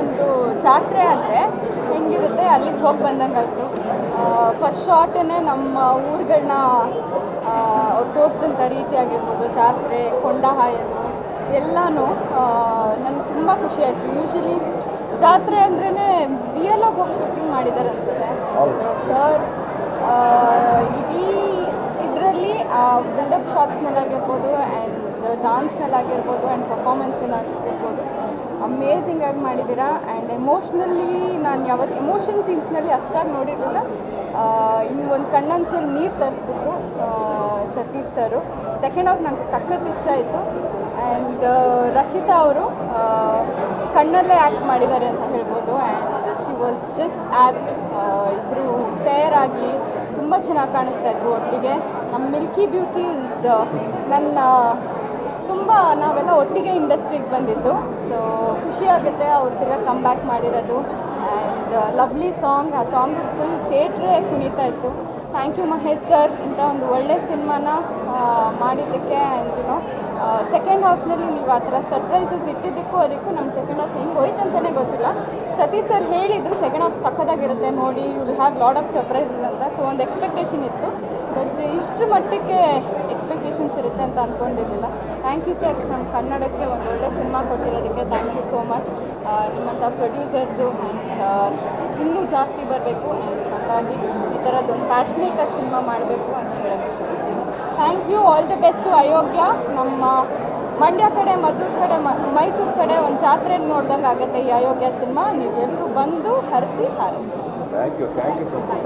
ಒಂದು ಜಾತ್ರೆ ಆದರೆ ಹೆಂಗಿರುತ್ತೆ ಅಲ್ಲಿಗೆ ಹೋಗಿ ಬಂದಂಗಾಯ್ತು. ಫಸ್ಟ್ ಶಾರ್ಟೇ ನಮ್ಮ ಊರುಗಳನ್ನ ಅವ್ರು ತೋರಿಸಿದಂಥ ರೀತಿ ಆಗಿರ್ಬೋದು, ಜಾತ್ರೆ, ಕೊಂಡ ಹಾಯೋದು ಎಲ್ಲನೂ ನನಗೆ ತುಂಬ ಖುಷಿ ಆಯಿತು. ಯೂಶಲಿ ಜಾತ್ರೆ ಅಂದ್ರೇ ರಿಯಲಾಗಿ ಹೋಗಿ ಶೂಟಿಂಗ್ ಮಾಡಿದ್ದಾರೆ ಅನಿಸುತ್ತೆ ಸರ್. ಇಡೀ ಇದರಲ್ಲಿ ಬಿಲ್ಡಪ್ ಶಾಟ್ಸ್ನಲ್ಲಾಗಿರ್ಬೋದು ಆ್ಯಂಡ್ ಡಾನ್ಸ್ನಲ್ಲಾಗಿರ್ಬೋದು ಆ್ಯಂಡ್ ಪರ್ಫಾರ್ಮೆನ್ಸ್ನಲ್ಲಾಗಿರ್ಬೋದು ಅಮೇಝಿಂಗ್ ಆಗಿ ಮಾಡಿದ್ದೀರಾ. ಆ್ಯಂಡ್ ಎಮೋಷ್ನಲಿ ನಾನು ಯಾವತ್ತು ಎಮೋಷನ್ ಸೀನ್ಸ್ನಲ್ಲಿ ಅಷ್ಟಾಗಿ ನೋಡಿರಲಿಲ್ಲ. ಇನ್ನು ಒಂದು ಕಣ್ಣಂಚಲ್ಲಿ ನೀರು ತರಿಸ್ಬಿಟ್ರು ಸತೀಶ್ ಸರು. ಸೆಕೆಂಡ್ ಹಾಫ್ ನನಗೆ ಸಖತ್ ಇಷ್ಟ ಆಯಿತು. ಆ್ಯಂಡ್ ರಚಿತಾ ಅವರು ಕಣ್ಣಲ್ಲೇ ಆ್ಯಕ್ಟ್ ಮಾಡಿದ್ದಾರೆ ಅಂತ ಹೇಳ್ಬೋದು. And she was just act. ಇಬ್ಬರು ಪೇರ್ ಆಗಿ ತುಂಬ ಚೆನ್ನಾಗಿ ಕಾಣಿಸ್ತಾ ಇದ್ರು ಒಟ್ಟಿಗೆ. ನಮ್ಮ ಮಿಲ್ಕಿ ಬ್ಯೂಟಿ ನನ್ನ ತುಂಬ ನಾವೆಲ್ಲ ಒಟ್ಟಿಗೆ ಇಂಡಸ್ಟ್ರಿಗೆ ಬಂದಿದ್ದು. ಸೊ ಖುಷಿಯಾಗುತ್ತೆ ಅವ್ರು ತಿರ್ಗಾ ಕಮ್ ಬ್ಯಾಕ್ ಮಾಡಿರೋದು. ಆ್ಯಂಡ್ ಲವ್ಲಿ ಸಾಂಗ್, ಆ ಸಾಂಗ್ ಫುಲ್ ಥಿಯೇಟ್ರೇ ಕುಣಿತಾ ಇತ್ತು. ಥ್ಯಾಂಕ್ ಯು ಮಹೇಶ್ ಸರ್, ಇಂಥ ಒಂದು ಒಳ್ಳೆ ಸಿನಿಮಾನ ಮಾಡಿದ್ದಕ್ಕೆ. ಆ್ಯಂಡ್ ಸೆಕೆಂಡ್ ಹಾಫ್ನಲ್ಲಿ ನೀವು ಆ ಥರ ಸರ್ಪ್ರೈಸಸ್ ಇಟ್ಟಿದ್ದಕ್ಕೂ ಅದಕ್ಕೂ ನಮ್ಮ ಸೆಕೆಂಡ್ ಹಾಫ್ ಹೆಂಗೆ ಹೋಯ್ತು ಅಂತಲೇ ಗೊತ್ತಿಲ್ಲ. ಸತೀಶ್ ಸರ್ ಹೇಳಿದರು ಸೆಕೆಂಡ್ ಹಾಫ್ ಸಖತ್ತಾಗಿರುತ್ತೆ ನೋಡಿ, you will have lot of surprises ಅಂತ. ಸೊ ಒಂದು ಎಕ್ಸ್ಪೆಕ್ಟೇಷನ್ ಇತ್ತು, ಬಟ್ ಇಷ್ಟು ಮಟ್ಟಕ್ಕೆ ಎಕ್ಸ್ಪೆಕ್ಟೇಷನ್ಸ್ ಇರುತ್ತೆ ಅಂತ ಅಂದ್ಕೊಂಡಿರಲಿಲ್ಲ. ಥ್ಯಾಂಕ್ ಯು ಸರ್, ನಮ್ಮ ಕನ್ನಡಕ್ಕೆ ಒಂದು ಒಳ್ಳೆ ಸಿನಿಮಾ ಕೊಟ್ಟಿರೋದಕ್ಕೆ ಥ್ಯಾಂಕ್ ಯು ಸೋ ಮಚ್. ನಿಮ್ಮಂಥ ಪ್ರೊಡ್ಯೂಸರ್ಸು ಆ್ಯಂಡ್ ಇನ್ನೂ ಜಾಸ್ತಿ ಬರಬೇಕು. ಆ್ಯಂಡ್ ಹಾಗಾಗಿ ಈ ಥರದ್ದೊಂದು ಪ್ಯಾಷನೇಟಾಗಿ ಸಿನಿಮಾ ಮಾಡಬೇಕು ಅಂತ ಹೇಳೋಕ್ಕೆ ಇಷ್ಟಪಡ್ತೀನಿ. Thank you. All the best to Ayogya. ನಮ್ಮ ಮಂಡ್ಯ ಕಡೆ, ಮದ್ದೂರು ಕಡೆ, ಮೈಸೂರು ಕಡೆ ಒಂದು ಜಾತ್ರೆ ನೋಡ್ದಂಗೆ ಆಗುತ್ತೆ ಈ ಅಯೋಗ್ಯ ಸಿನಿಮಾ. ನೀವು ಎಲ್ಲರೂ ಬಂದು ಹರಿಸಿ ಹಾರಿಸಿ. Thank you so much.